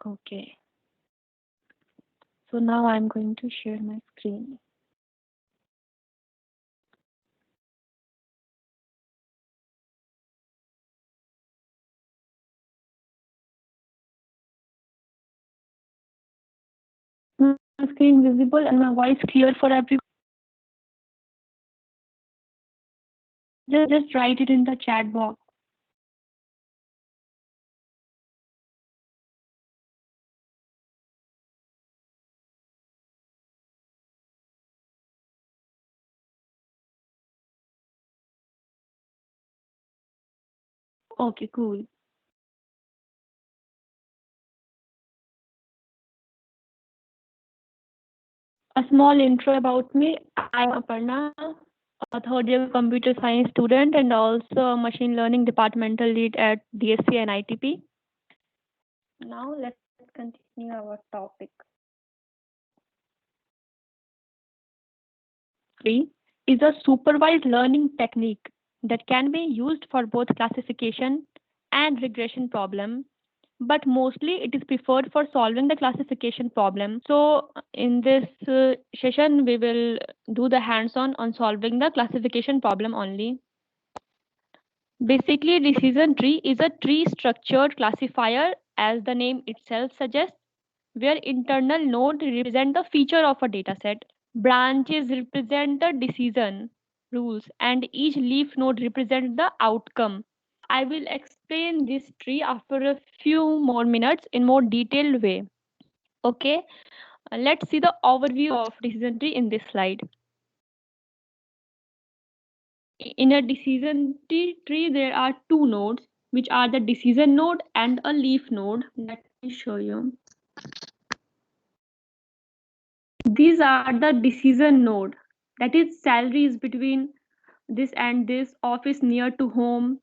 Okay. So now I'm going to share my screen. My screen visible and my voice clear for everyone. Just write it in the chat box. Okay, cool. A small intro about me. I'm Aparna, a third year computer science student and also a machine learning departmental lead at DSC and ITP. Now let's continue our topic. Three is a supervised learning technique that can be used for both classification and regression problem, but mostly it is preferred for solving the classification problem. So in this session, we will do the hands-on on solving the classification problem only. Basically, decision tree is a tree structured classifier, as the name itself suggests, where internal node represent the feature of a dataset, branches represent the decision rules, and each leaf node represents the outcome. I will explain this tree after a few more minutes in more detailed way. Okay, let's see the overview of decision tree in this slide. In a decision tree, there are two nodes, which are the decision node and a leaf node. Let me show you. These are the decision node. That is, salary is between this and this, office near to home.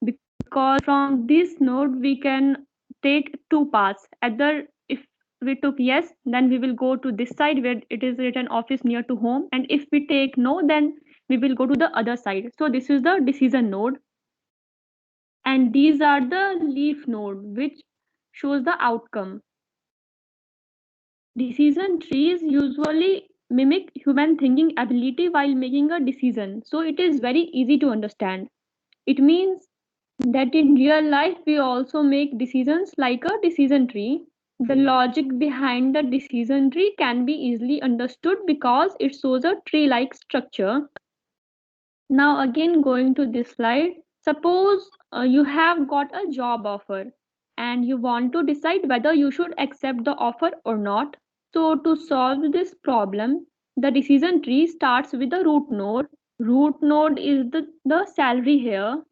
Because from this node we can take two paths. Either if we took yes, then we will go to this side where it is written office near to home, and if we take no, then we will go to the other side. So this is the decision node, and these are the leaf node which shows the outcome. Decision trees usually mimic human thinking ability while making a decision, so it is very easy to understand. It means that in real life we also make decisions like a decision tree. The logic behind the decision tree can be easily understood because it shows a tree like structure. Now again, going to this slide, suppose you have got a job offer and you want to decide whether you should accept the offer or not. So to solve this problem, the decision tree starts with the root node. Root node is the salary here.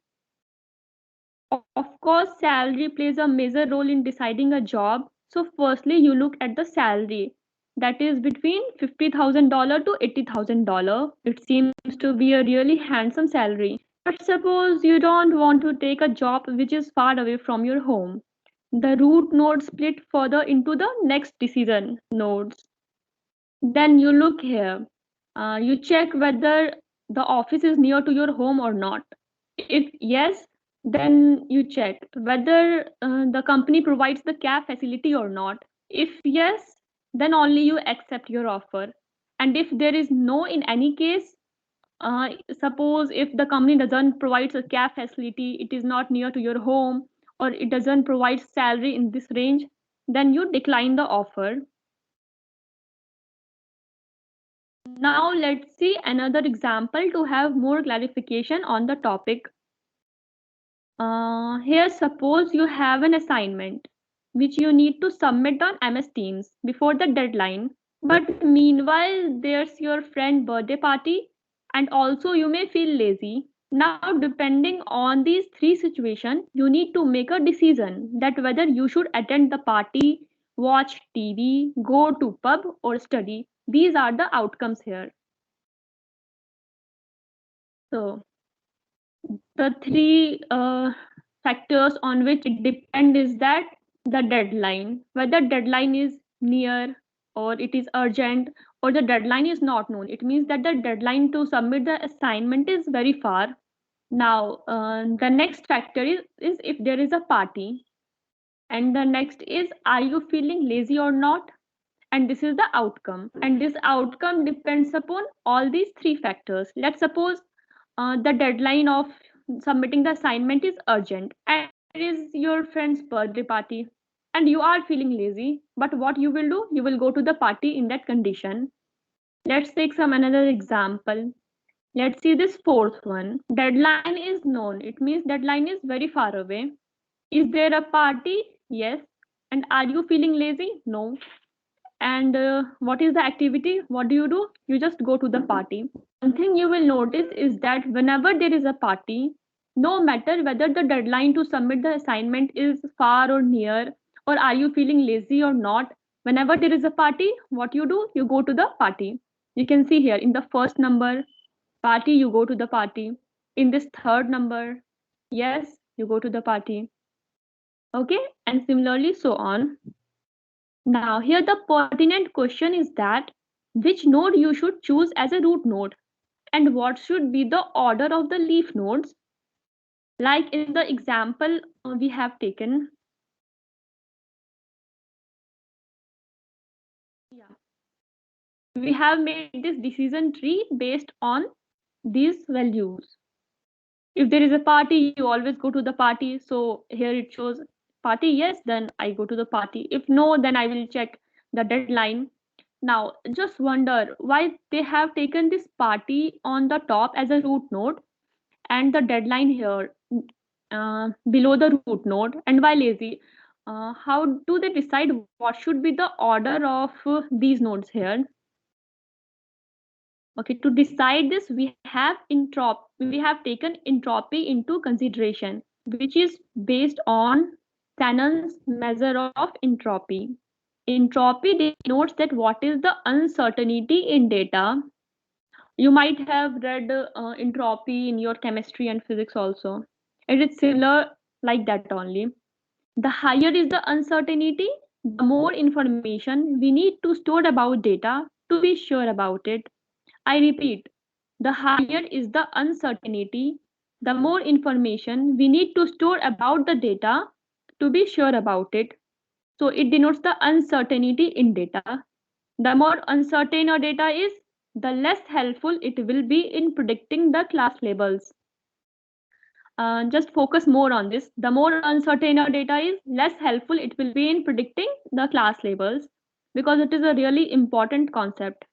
Of course, salary plays a major role in deciding a job. So firstly, you look at the salary. That is between $50,000 to $80,000. It seems to be a really handsome salary. But suppose you don't want to take a job which is far away from your home. The root node split further into the next decision nodes. Then you look here. You check whether the office is near to your home or not. If yes, then you check whether the company provides the cab facility or not. If yes, then only you accept your offer. And if there is no in any case, suppose if the company doesn't provide a cab facility, it is not near to your home, or it doesn't provide salary in this range, then you decline the offer. Now let's see another example to have more clarification on the topic. Here, suppose you have an assignment which you need to submit on MS Teams before the deadline. But meanwhile, there's your friend birthday party, and also you may feel lazy. Now, depending on these three situations, you need to make a decision that whether you should attend the party, watch TV, go to pub, or study. These are the outcomes here. So the three factors on which it depends is that the deadline, whether deadline is near or it is urgent, or the deadline is not known. It means that the deadline to submit the assignment is very far. Now the next factor is if there is a party, And the next is, are you feeling lazy or not? And this is the outcome. And this outcome depends upon all these three factors. Let's suppose the deadline of submitting the assignment is urgent and it is your friend's birthday party and you are feeling lazy. But what you will do? You will go to the party in that condition. Let's take some another example. Let's see this fourth one. Deadline is known. It means deadline is very far away. Is there a party? Yes. And are you feeling lazy? No. And what is the activity? What do? You just go to the party. One thing you will notice is that whenever there is a party, no matter whether the deadline to submit the assignment is far or near, or are you feeling lazy or not, whenever there is a party, what you do? You go to the party. You can see here in the first number, party, you go to the party. In this third number, yes, you go to the party. Okay, and similarly, so on. Now, here the pertinent question is that which node you should choose as a root node and what should be the order of the leaf nodes. Like in the example we have taken. Yeah. We have made this decision tree based on these values. If there is a party, you always go to the party. So here it shows party, yes, then I go to the party. If no, then I will check the deadline. Now, just wonder why they have taken this party on the top as a root node and the deadline here below the root node, and why lazy. How do they decide what should be the order of these nodes here? Okay, to decide this, we have taken entropy into consideration, which is based on Shannon's measure of entropy. Entropy denotes that what is the uncertainty in data. You might have read entropy in your chemistry and physics also. It is similar like that only. The higher is the uncertainty, the more information we need to store about data to be sure about it. I repeat, the higher is the uncertainty, the more information we need to store about the data to be sure about it. So it denotes the uncertainty in data. The more uncertain our data is, the less helpful it will be in predicting the class labels. Just focus more on this. The more uncertain our data is, less helpful it will be in predicting the class labels because it is a really important concept.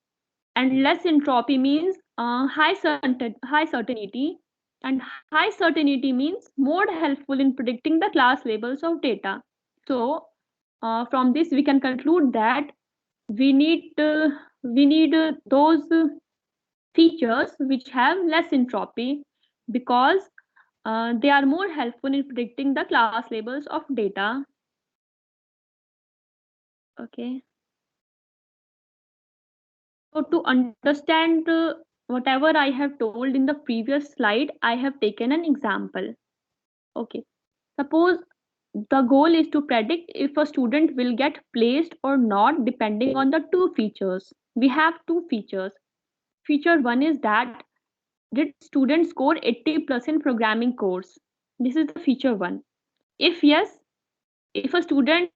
And less entropy means high certainty, and high certainty means more helpful in predicting the class labels of data. So from this we can conclude that we need those features which have less entropy because they are more helpful in predicting the class labels of data. Okay. So to understand whatever I have told in the previous slide, I have taken an example. Okay. Suppose the goal is to predict if a student will get placed or not depending on the two features. We have two features. Feature one is that did student score 80 plus in programming course? This is the feature one. If yes, if a student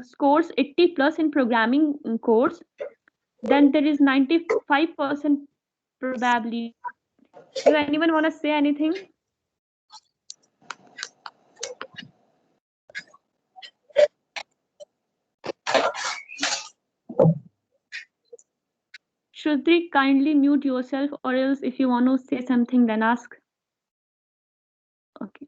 scores 80 plus in programming course, then there is 95% probability. Do anyone want to say anything? Shruti, kindly mute yourself, or else if you want to say something, then ask. Okay.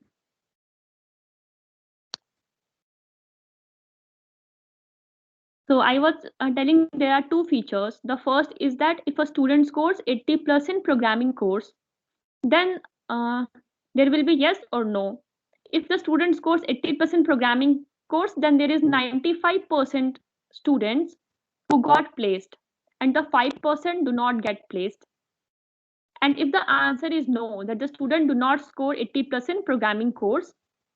So I was telling there are two features. The first is that if a student scores 80 plus in programming course, then there will be yes or no. If the student scores 80% programming course, then there is 95% students who got placed and the 5% do not get placed. And if the answer is no, that the student do not score 80% programming course,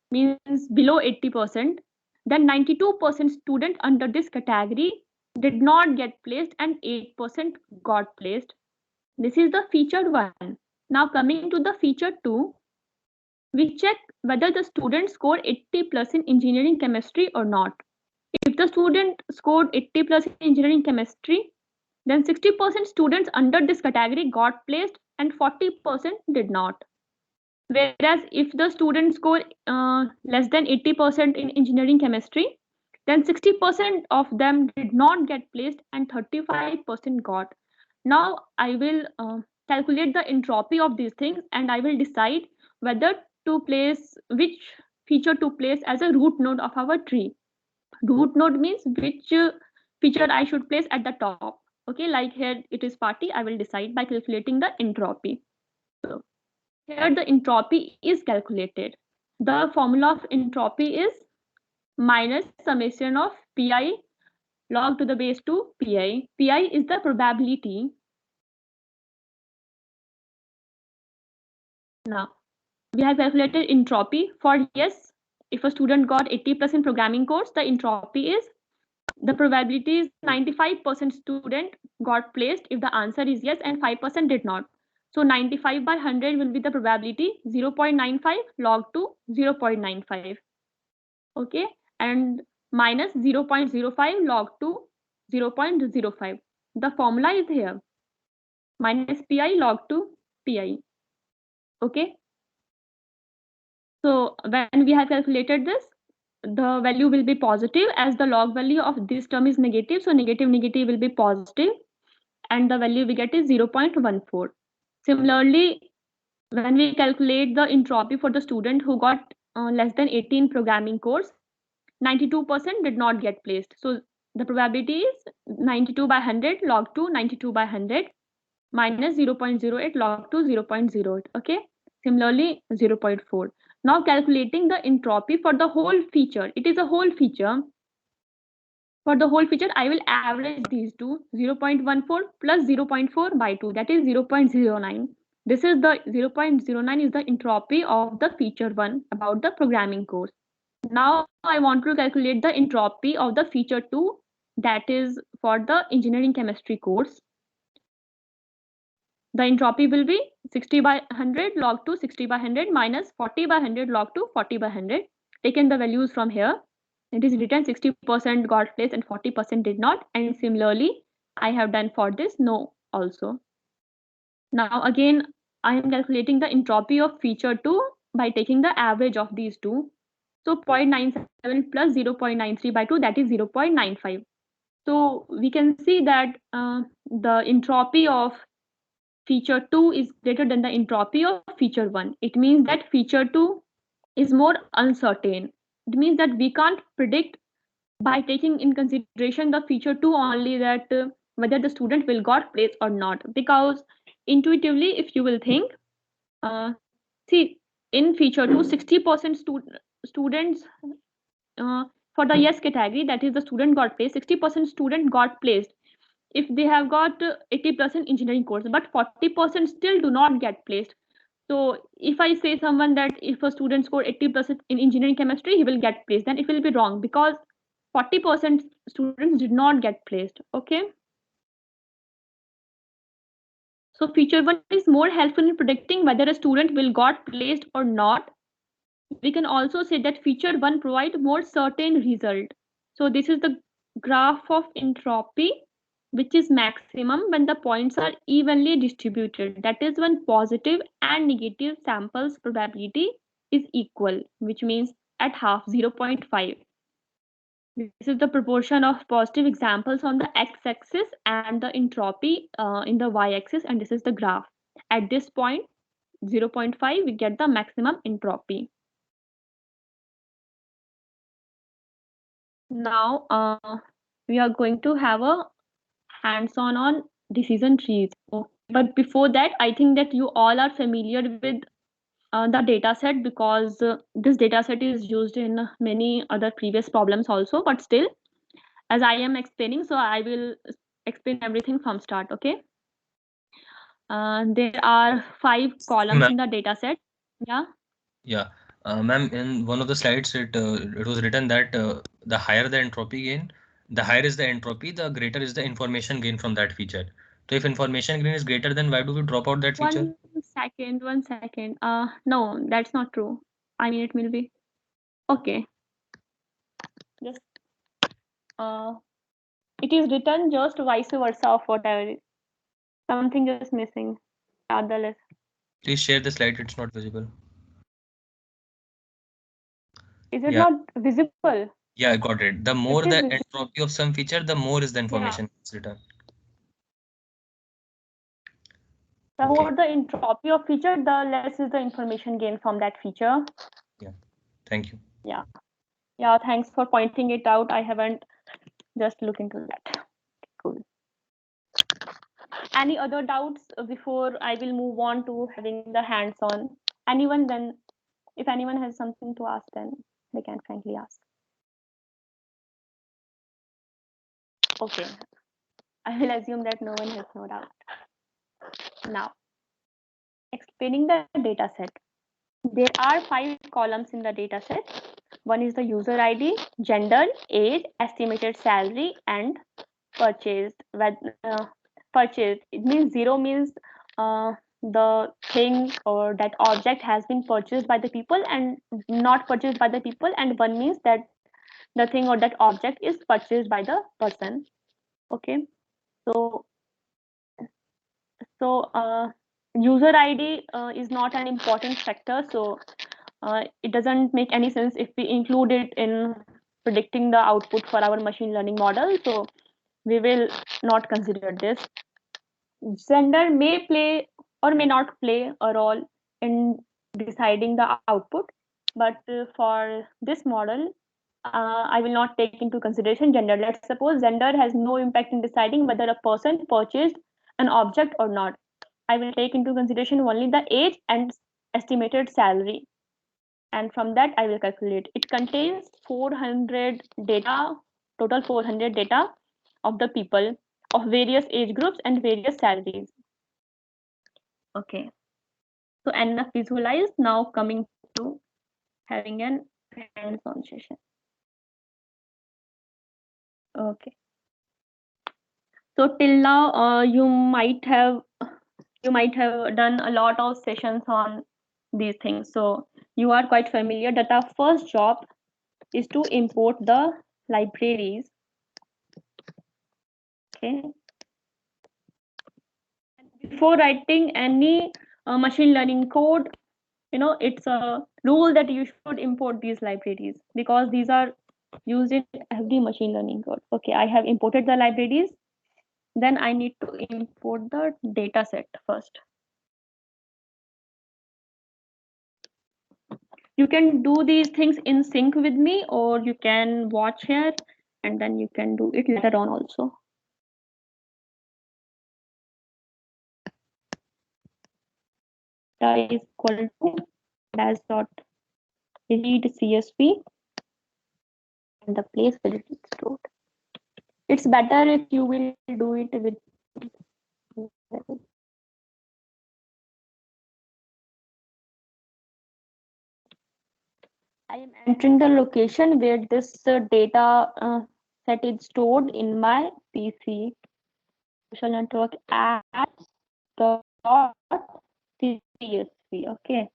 means below 80%, then 92% student under this category did not get placed and 8% got placed. This is the feature one. Now coming to the feature two, we check whether the student scored 80 plus in engineering chemistry or not. If the student scored 80 plus in engineering chemistry, then 60% students under this category got placed and 40% did not. Whereas if the student score less than 80% in engineering chemistry, then 60% of them did not get placed and 35% got. Now I will calculate the entropy of these things and I will decide whether to place which feature to place as a root node of our tree. Root node means which feature I should place at the top. Okay, like here it is party, I will decide by calculating the entropy. So here the entropy is calculated. The formula of entropy is minus summation of pi log to the base 2 pi. Pi is the probability. Now we have calculated entropy for yes. If a student got 80 plus in programming course, the entropy is the probability is 95% student got placed if the answer is yes and 5% did not. So 95 by 100 will be the probability 0.95 log to 0.95. Okay, and minus 0.05 log to 0.05. The formula is here, minus pi log to pi. Okay, so when we have calculated this, the value will be positive as the log value of this term is negative, so negative negative will be positive and the value we get is 0.14. Similarly, when we calculate the entropy for the student who got less than 18 programming course, 92% did not get placed. So the probability is 92 by 100 log to 92 by 100 minus 0.08 log to 0.08. Okay. Similarly, 0.4. Now calculating the entropy for the whole feature. It is a whole feature. For the whole feature, I will average these two, 0.14 plus 0.4 by 2, that is 0.09. This is the 0.09 is the entropy of the feature 1 about the programming course. Now I want to calculate the entropy of the feature 2, that is for the engineering chemistry course. The entropy will be 60 by 100 log to 60 by 100 minus 40 by 100 log to 40 by 100. Taken the values from here, it is written 60% got placed and 40% did not. And similarly, I have done for this no also. Now again, I am calculating the entropy of feature 2 by taking the average of these two. So 0.97 plus 0.93 by 2, that is 0.95. So we can see that the entropy of feature 2 is greater than the entropy of feature 1. It means that feature 2 is more uncertain. It means that we can't predict by taking in consideration the feature 2 only that whether the student will got placed or not. Because intuitively, if you will think, see, in feature 2, 60% students for the yes category, that is the student got placed, 60% student got placed if they have got 80% in engineering course, but 40% still do not get placed. So if I say someone that if a student score 80% in engineering chemistry, he will get placed, then it will be wrong because 40% students did not get placed. Okay. So feature 1 is more helpful in predicting whether a student will got placed or not. We can also say that feature 1 provides more certain result. So this is the graph of entropy, which is maximum when the points are evenly distributed. That is when positive and negative samples probability is equal, which means at half, 0.5. This is the proportion of positive examples on the x-axis and the entropy in the y-axis, and this is the graph. At this point, 0.5, we get the maximum entropy. Now we are going to have a hands-on on decision trees. But before that, I think that you all are familiar with the data set because this data set is used in many other previous problems also. But still, as I am explaining, so I will explain everything from start. Okay. There are 5 columns in the data set. Yeah. Yeah. Ma'am, in one of the slides, it was written that the higher the entropy gain, the higher is the entropy, the greater is the information gain from that feature. So if information gain is greater, then why do we drop out that feature? One One second. No, that's not true. I mean, it will be okay. Just it is written just vice versa of whatever. Something is missing. Other less. Please share the slide. It's not visible. Is it Yeah. not visible? Yeah, I got it. The more It is the visible. entropy of some feature, the more is the information it's written. The Okay. more the entropy of feature, the less is the information gained from that feature. Yeah. Thank you. Yeah. Yeah, thanks for pointing it out. I haven't just looked into that. Cool. Any other doubts before I will move on to having the hands-on? Anyone then, if anyone has something to ask, then they can frankly ask. Okay. I will assume that no one has no doubt. Now, explaining the data set. There are 5 columns in the data set. One is the user ID, gender, age, estimated salary, and purchased. Purchased. It means 0 means the thing or that object has been purchased by the people and not purchased by the people, and 1 means that the thing or that object is purchased by the person. Okay. So user ID is not an important factor, so it doesn't make any sense if we include it in predicting the output for our machine learning model. So we will not consider this. Gender may play or may not play a role in deciding the output, but for this model, I will not take into consideration gender. Let's suppose gender has no impact in deciding whether a person purchased an object or not. I will take into consideration only the age and estimated salary. And from that, I will calculate. It contains 400 data, total 400 data of the people of various age groups and various salaries. Okay. So enough visualized. Now coming to having an hands-on session. Okay. So till now, you might have done a lot of sessions on these things. So you are quite familiar that our first job is to import the libraries. Okay. Before writing any machine learning code, it's a rule that you should import these libraries because these are used in every machine learning code. Okay, I have imported the libraries. Then I need to import the data set first. You can do these things in sync with me, or you can watch here and then you can do it later on also. Data is equal to dash dot read CSV and the place where it is stored. It's better if you will do it with I am entering the location where this data set is stored in my PC. Social network at the CSV. Okay.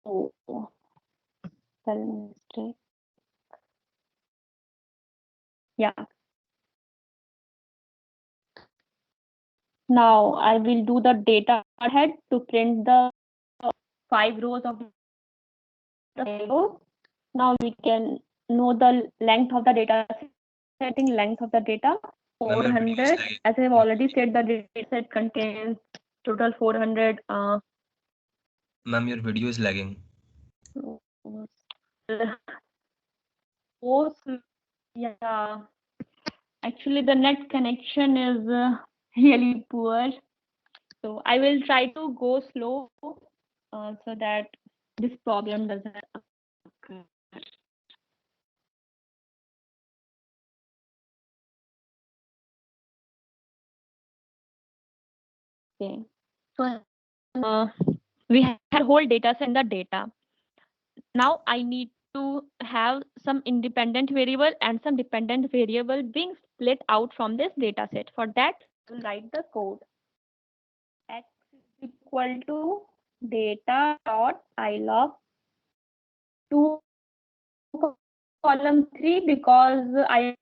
Oh, spelling mistake. Yeah. Now I will do the data head to print the 5 rows of the table. Now we can know the length of the data setting, length of the data 400. As I've already said, the data set contains total 400. Ma'am, your video is lagging. Yeah, actually the net connection is really poor. So I will try to go slow so that this problem doesn't occur. Okay. So we have a whole data set in the data. Now I need to have some independent variable and some dependent variable being split out from this data set. For that, I will write the code. equal to data dot ilog to column 3 because I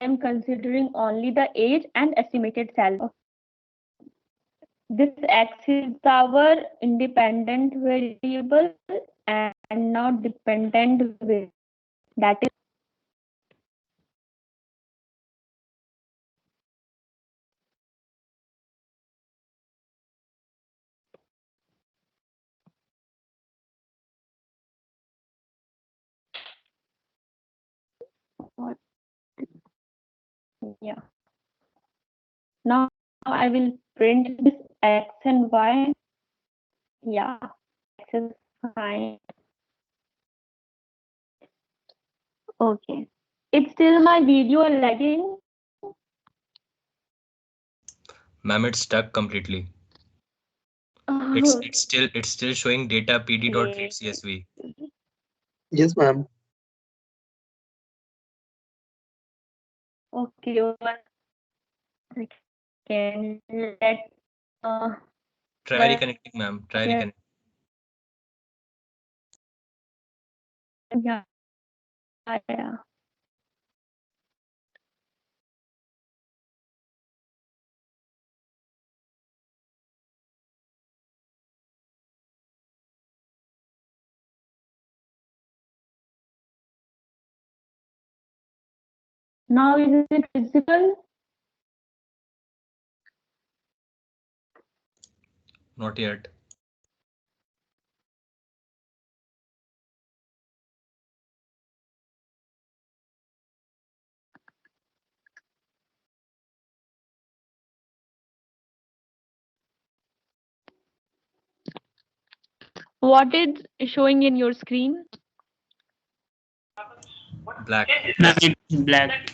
am considering only the age and estimated salary. This X is our independent variable and not dependent variable. That is what, yeah. Now I will print this X and Y. Yeah, X is fine. Okay. It's still my video lagging. Ma'am, it's stuck completely. Oh, It's still showing data okay. pd.read.csv. Yes, ma'am. Okay, one second. Let Try well, reconnecting, ma'am. Try yeah, reconnecting. yeah, yeah. Now is it visible? Not yet. What is showing in your screen? Black. Ma'am, it's black.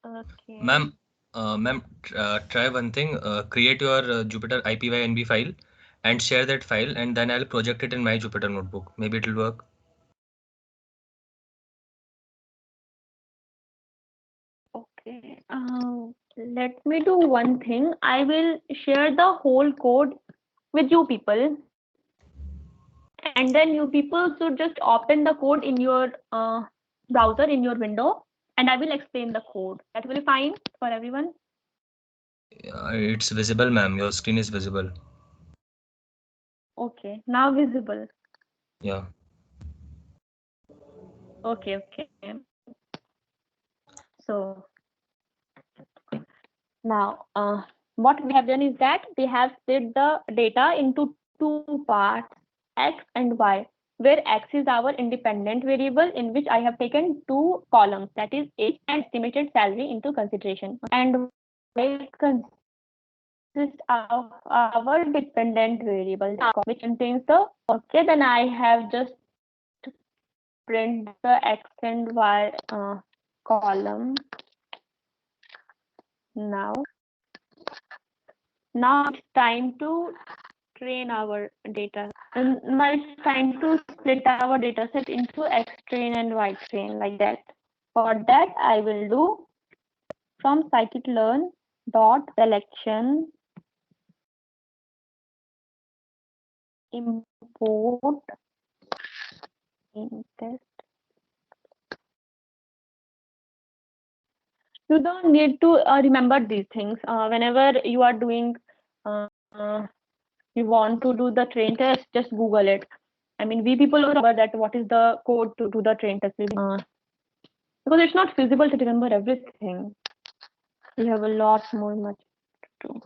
Okay. Ma'am, try one thing. Create your Jupyter IPYNB file and share that file, and then I'll project it in my Jupyter notebook. Maybe it'll work. Okay. Let me do one thing. I will share the whole code with you people, and then you people should just open the code in your browser in your window, and I will explain the code. That will be fine for everyone. It's visible, ma'am. Your screen is visible. Okay. Now visible. Yeah. Okay. Okay. So now, what we have done is that we have split the data into two parts, X and Y, where X is our independent variable in which I have taken two columns, that is age and estimated salary into consideration. And Y consists of our dependent variable, which contains the, okay, then I have just print the X and Y column now. Now it's time to train our data. And now it's time to split our data set into X train and Y train like that. For that, I will do from scikit-learn dot selection import in test. You don't need to remember these things whenever you are doing. You want to do the train test, just Google it. I mean, we people remember that what is the code to do the train test. Because it's not feasible to remember everything. We have a lot more much to do.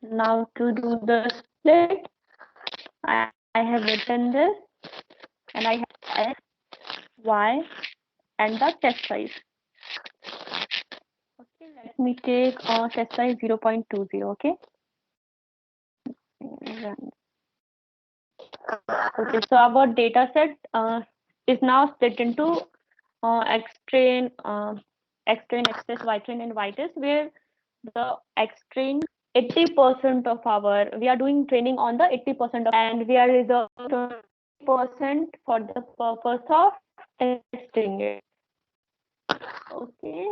Now, to do the split, I have written this, and I have X, Y, and the test size. Okay, let me take test size 0.20. Okay. Okay, so our data set is now split into X train, X train, X test, Y train, and Y test, where the X train 80% of our, we are doing training on the 80% of, and we are reserving 20% for the purpose of testing it. Okay,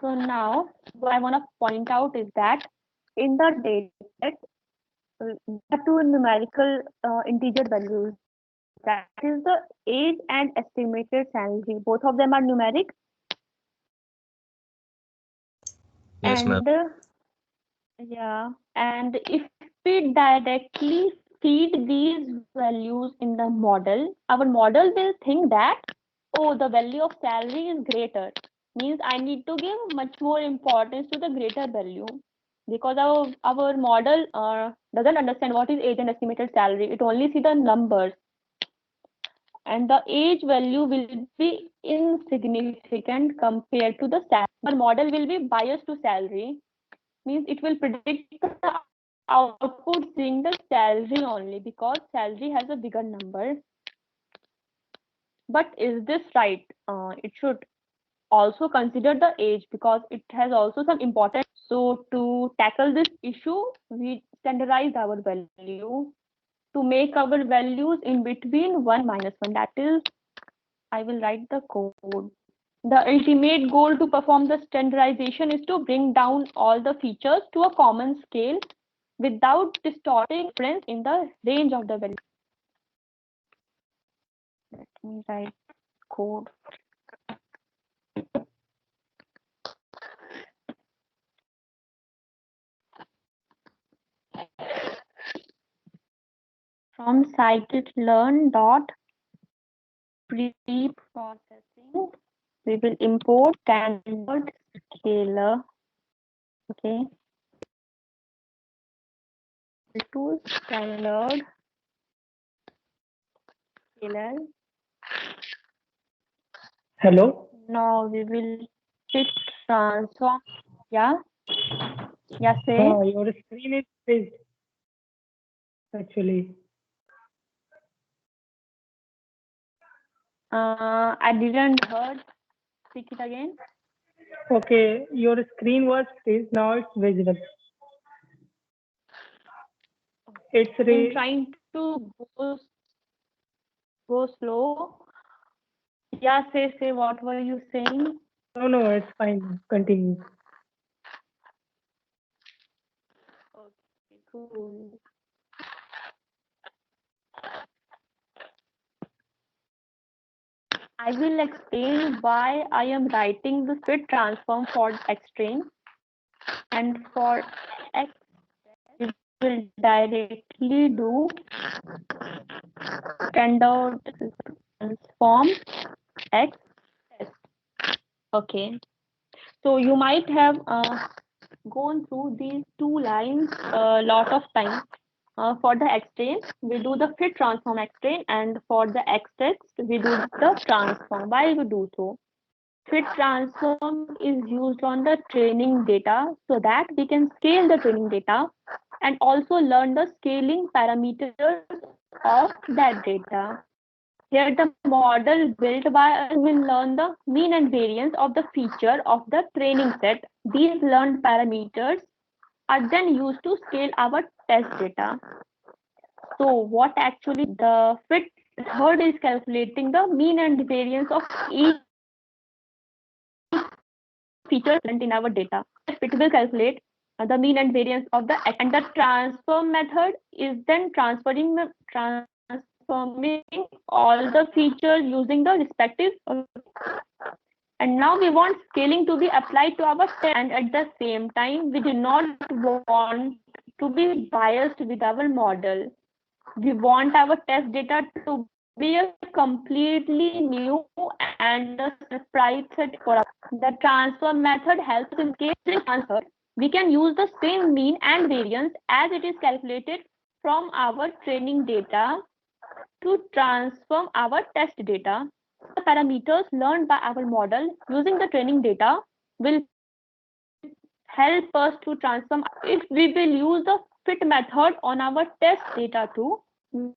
so now what I want to point out is that in the data set, there are two numerical integer values. That is the age and estimated salary. Both of them are numeric. Yes, ma'am. Yeah, and if we directly feed these values in the model, our model will think that, oh, the value of salary is greater. Means I need to give much more importance to the greater value, because our model doesn't understand what is age and estimated salary. It only see the numbers, and the age value will be insignificant compared to the salary. Our model will be biased to salary, means it will predict the output seeing the salary only, because salary has a bigger number. But is this right? It should also consider the age, because it has also some importance. So to tackle this issue, we standardize our value to make our values in between 1 minus 1. That is, I will write the code. The ultimate goal to perform the standardization is to bring down all the features to a common scale without distorting difference in the range of the value. Let me write code. From scikit-learn dot pre-processing, we will import standard scalar. Okay. To standard scalar. Hello. Now we will fit transform. Yeah. Yeah. Say. Your screen is fixed. Actually, I didn't heard. Speak it again. okay. Your screen was freeze. Now it's visible. It's I'm trying to go slow. Yeah, say what were you saying? no, it's fine. Continue. Okay, cool. I will explain why I am writing the fit transform for X train, and for X we will directly do standard transform X test. Okay, so you might have gone through these two lines a lot of times. For the X train, we do the fit transform X train, and for the X test, we do the transform. Why we do so? Fit transform is used on the training data so that we can scale the training data and also learn the scaling parameters of that data. Here, the model built by us will learn the mean and variance of the feature of the training set. These learned parameters are then used to scale our test data. So what actually the fit method is calculating the mean and variance of each feature in our data. It will calculate the mean and variance of the, and the transform method is then transforming all the features using the respective. And now we want scaling to be applied to our test, and at the same time we do not want to be biased with our model. We want our test data to be a completely new and a surprise set for us. The transfer method helps in case transfer. We can use the same mean and variance as it is calculated from our training data to transform our test data. The parameters learned by our model using the training data will help us to transform. If we will use the fit method on our test data too, we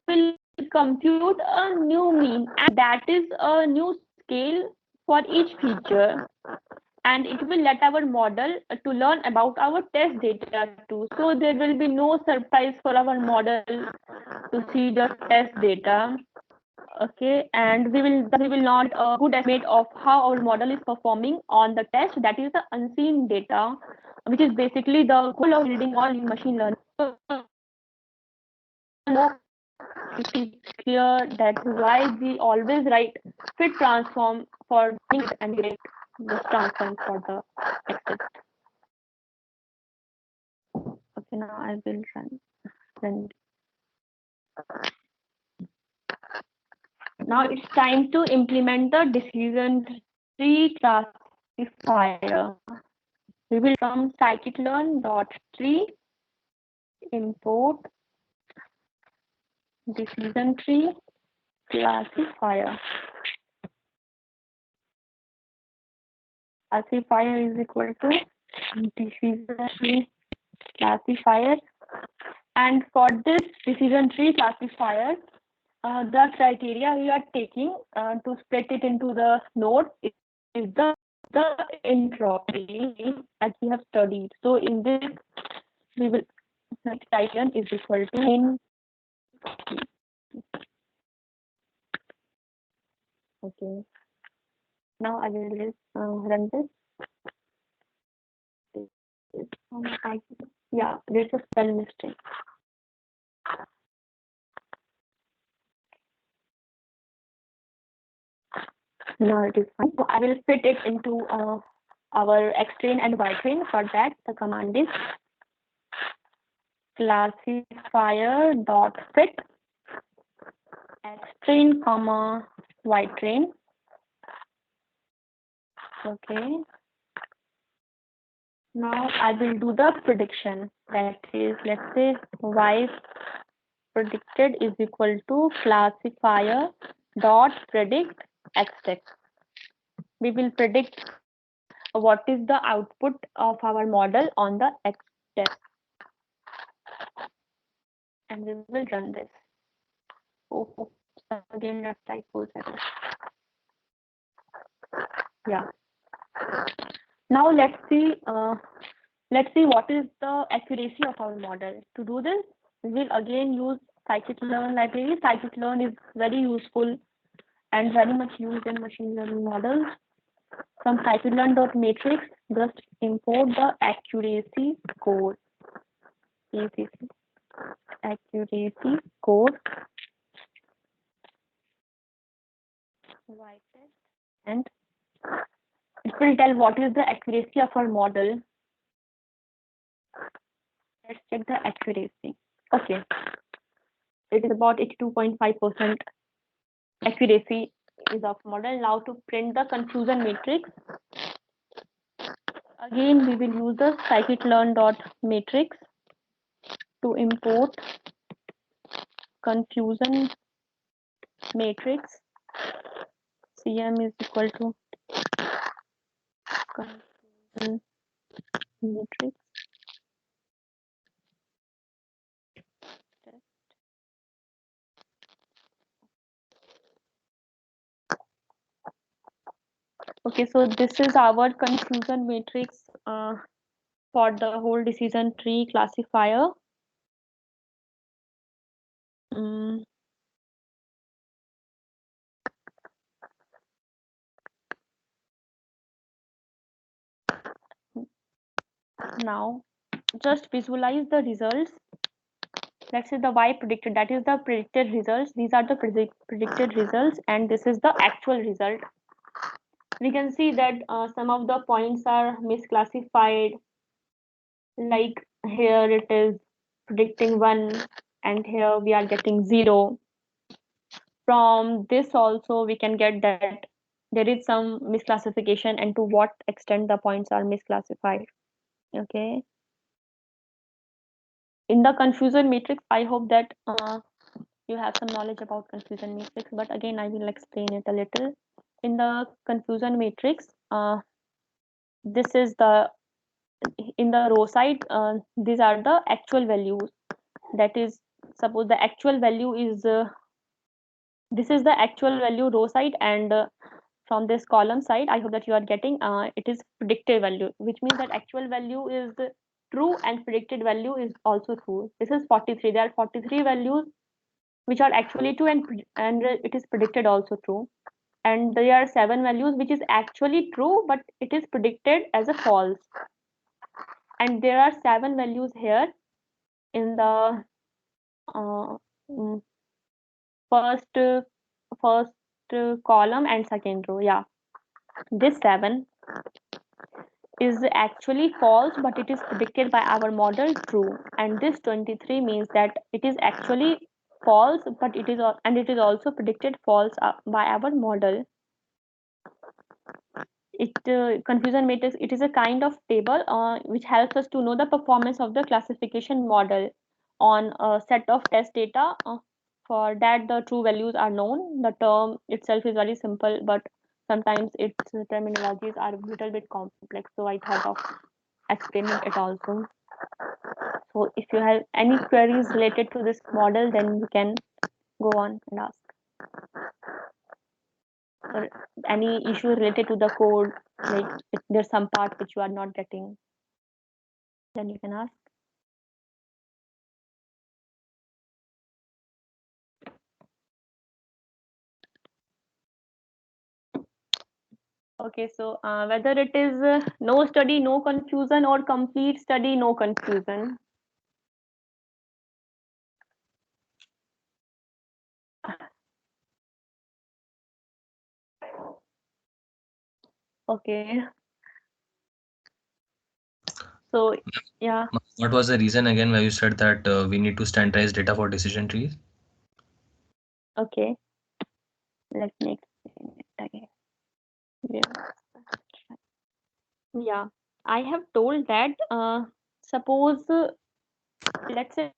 will compute a new mean, and that is a new scale for each feature. and it will let our model to learn about our test data too. So there will be no surprise for our model to see the test data. Okay, and we will not a good estimate of how our model is performing on the test. That is the unseen data, which is basically the goal of building all machine learning. So, it is clear that why we always write fit transform for things and get this transform for the access. Okay, now I will run. Now it's time to implement the decision tree classifier. We will from scikit-learn.tree import decision tree classifier. Classifier is equal to decision tree classifier. And for this decision tree classifier, the criteria we are taking to split it into the nodes is the entropy as we have studied. So in this, we will criterion is equal to entropy. Okay. Now I will just run this. Yeah, there's a spell mistake. Now it is fine. So I will fit it into our X-train and Y-train. For that, the command is classifier dot fit X-train comma Y-train. Okay. Now I will do the prediction. That is, let's say Y predicted is equal to classifier dot predict X text. We will predict what is the output of our model on the X test. And we will run this. Oh, again, that typo error. Yeah. Now let's see what is the accuracy of our model. To do this, we will again use scikit-learn library. Scikit-learn is very useful and very much used in machine learning models. From scikit-learn.matrix, just import the accuracy code. Accuracy code. And it will tell what is the accuracy of our model. Let's check the accuracy. Okay. It is about 82.5% accuracy is of model. Now to print the confusion matrix. Again, we will use the scikit-learn.matrix to import confusion matrix. CM is equal to confusion matrix. Okay, so this is our confusion matrix for the whole decision tree classifier. Now, just visualize the results. Let's say the Y predicted, that is the predicted results. These are the predicted results, and this is the actual result. We can see that some of the points are misclassified. Like here it is predicting 1, and here we are getting 0. From this also we can get that there is some misclassification and to what extent the points are misclassified. Okay. In the confusion matrix, I hope that you have some knowledge about confusion matrix, but again I will explain it a little. In the confusion matrix, this is the in the row side, these are the actual values. That is, suppose the actual value is this is the actual value row side, and from this column side, I hope that you are getting, it is predicted value, which means that actual value is true and predicted value is also true. This is 43. There are 43 values which are actually true, and it is predicted also true. And there are 7 values which is actually true, but it is predicted as a false. And there are 7 values here in the uh, mm, first column and second row. Yeah, this 7 is actually false, but it is predicted by our model true. And this 23 means that it is actually false, but it is also predicted false by our model. Confusion matrix, it is a kind of table which helps us to know the performance of the classification model on a set of test data. For that, the true values are known. The term itself is very simple, but sometimes its terminologies are a little bit complex, so I thought of explaining it also. So if you have any queries related to this model, then you can go on and ask. Or any issue related to the code, like if there's some part which you are not getting, then you can ask. Okay, so whether it is no study, no confusion, or complete study, no confusion. Okay. So yeah, What was the reason again why you said that we need to standardize data for decision trees? okay. Let me explain it again. Yeah, I have told that suppose let's say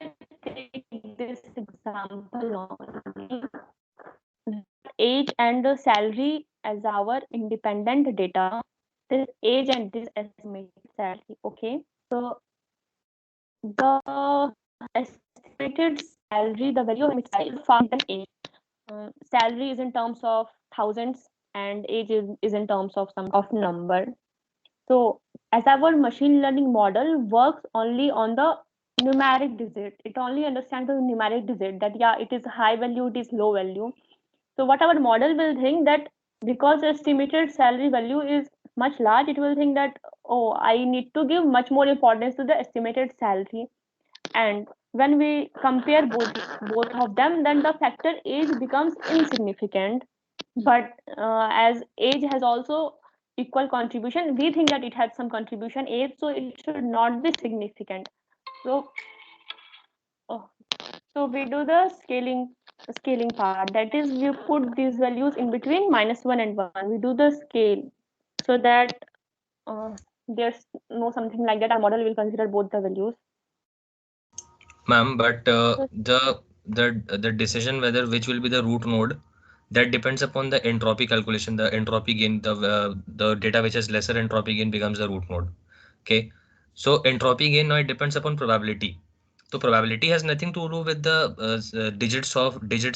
take this example only. Age and the salary as our independent data. This age and this estimated salary. Okay, so the estimated salary, the value of estimated is far than age. Salary is in terms of thousands, and age is in terms of some of number. So as our machine learning model works only on the numeric digit, it only understands the numeric digit, that yeah, it is high value, it is low value. So what our model will think that because estimated salary value is much large, it will think that, oh, I need to give much more importance to the estimated salary. And when we compare both of them, then the factor age becomes insignificant. But as age has also equal contribution, we think that it has some contribution age, so it should not be significant. So oh, so we do the scaling part. That is, we put these values in between -1 and 1. We do the scale so that there's no something like that. Our model will consider both the values. Ma'am, but the decision whether which will be the root node, that depends upon the entropy calculation, the entropy gain, the data which has lesser entropy gain becomes the root node. Okay, so entropy gain now it depends upon probability. So probability has nothing to do with the digits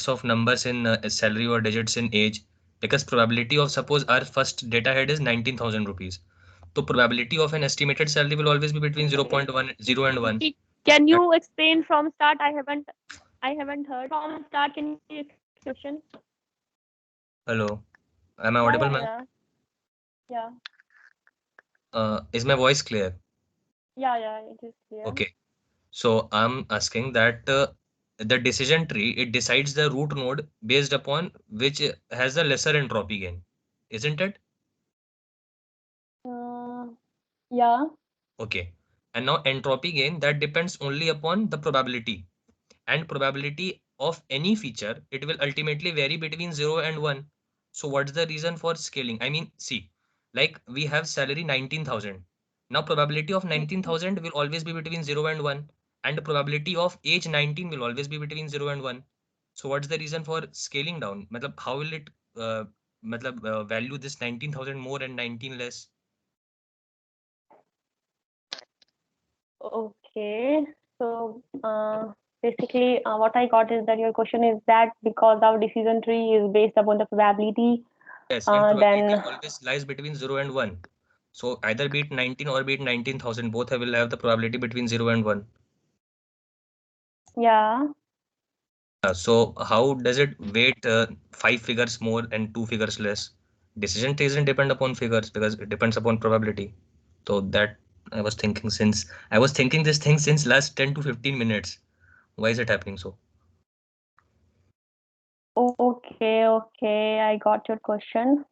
of numbers in salary or digits in age, because probability of, suppose our first data head is 19,000 rupees. So probability of an estimated salary will always be between 0.10 and 1. Can you explain from start? I haven't heard from start. Can you question? Hello, am I audible, ma'am? Yeah. Is my voice clear? Yeah, it is clear. Okay. So I'm asking that the decision tree, it decides the root node based upon which has the lesser entropy gain, isn't it? Yeah. Okay. And now entropy gain, that depends only upon the probability, and probability of any feature, it will ultimately vary between 0 and 1. So what's the reason for scaling? I mean, see, like we have salary 19,000. Now probability of 19,000 will always be between 0 and 1, and the probability of age 19 will always be between 0 and 1. So what's the reason for scaling down? Matlab, how will it value this 19,000 more and 19 less? Okay. So basically, what I got is that your question is that because our decision tree is based upon the probability Yes, and then probability always lies between 0 and 1. So either be it 19 or be it 19,000, both will have the probability between 0 and 1. yeah. So how does it weight 5 figures more and 2 figures less? Decision tree doesn't depend upon figures because it depends upon probability. So that I was thinking this thing since last 10 to 15 minutes. Why is it happening so? Okay, I got your question.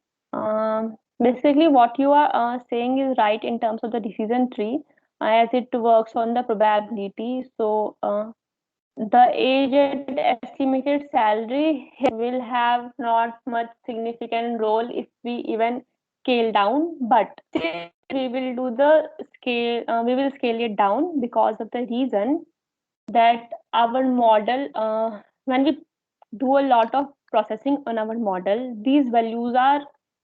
Basically, what you are saying is right in terms of the decision tree, as it works on the probability. So, the age-weighted estimated salary will have not much significant role if we even scale down, but still we will do the scale. We will scale it down because of the reason that our model, when we do a lot of processing on our model, these values are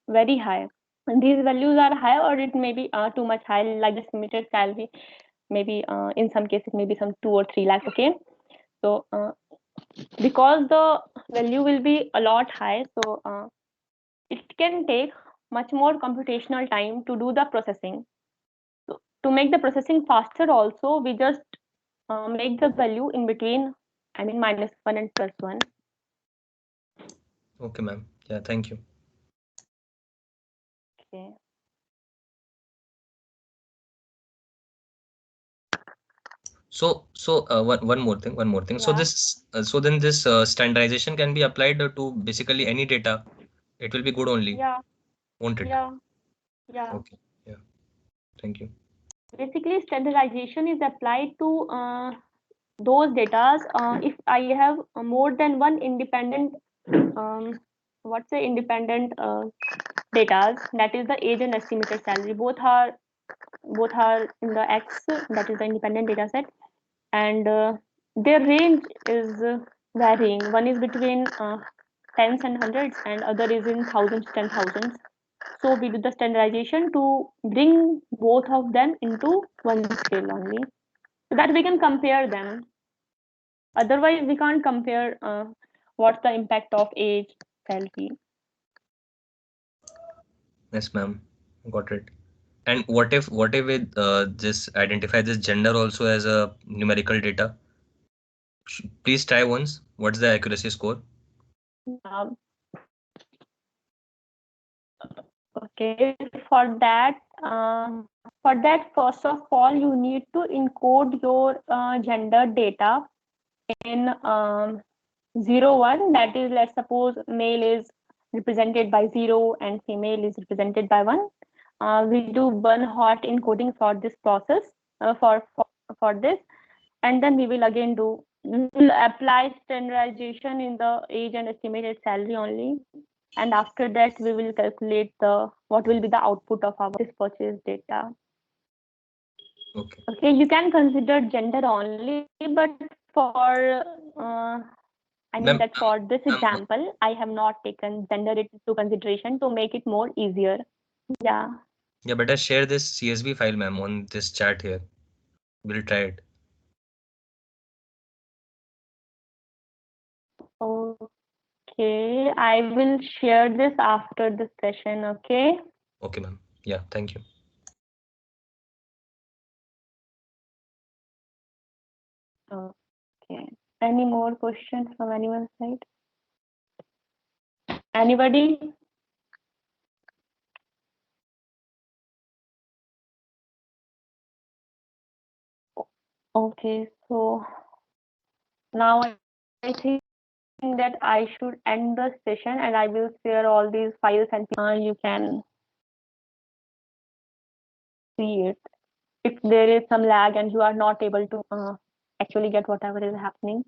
very high. And these values are high, or it may be too much high, like the estimated salary, maybe in some cases, maybe some 2 or 3 lakhs. Okay, so because the value will be a lot high, so it can take much more computational time to do the processing. So to make the processing faster, also we just make the value in between, I mean -1 and +1. Okay, ma'am. Yeah, thank you. Okay. So one more thing. So Yeah. this then this standardization can be applied to basically any data. It will be good only, Yeah. won't it? Yeah. Yeah. Okay. Yeah. Thank you. Basically, standardization is applied to those data. If I have more than one independent, what's the independent data? That is the age and estimated salary. Both are in the X, that is the independent data set, and their range is varying. One is between tens and hundreds, and other is in thousands, 10,000s. So we do the standardization to bring both of them into one scale only, so that we can compare them. Otherwise, we can't compare what's the impact of age, salary. Yes, ma'am. Got it. And what if it just identify this gender also as a numerical data? Please try once. What's the accuracy score? Um, okay, for that, first of all, you need to encode your gender data in 0 1. That is, let's suppose male is represented by 0 and female is represented by 1. We do one hot encoding for this process, for this, and then we will again apply standardization in the age and estimated salary only, and after that we will calculate what will be the output of our this purchase data. Okay, you can consider gender only, but for that for this example, I have not taken gender into consideration to make it more easier. Yeah. Yeah, better share this CSV file, ma'am, on this chat here. We'll try it. Okay, I will share this after the session. Okay. Okay, ma'am. Yeah, thank you. Okay. Any more questions from anyone's side? Anybody? Okay, so now I think that I should end the session, and I will share all these files, and you can see it. If there is some lag and you are not able to actually get whatever is happening.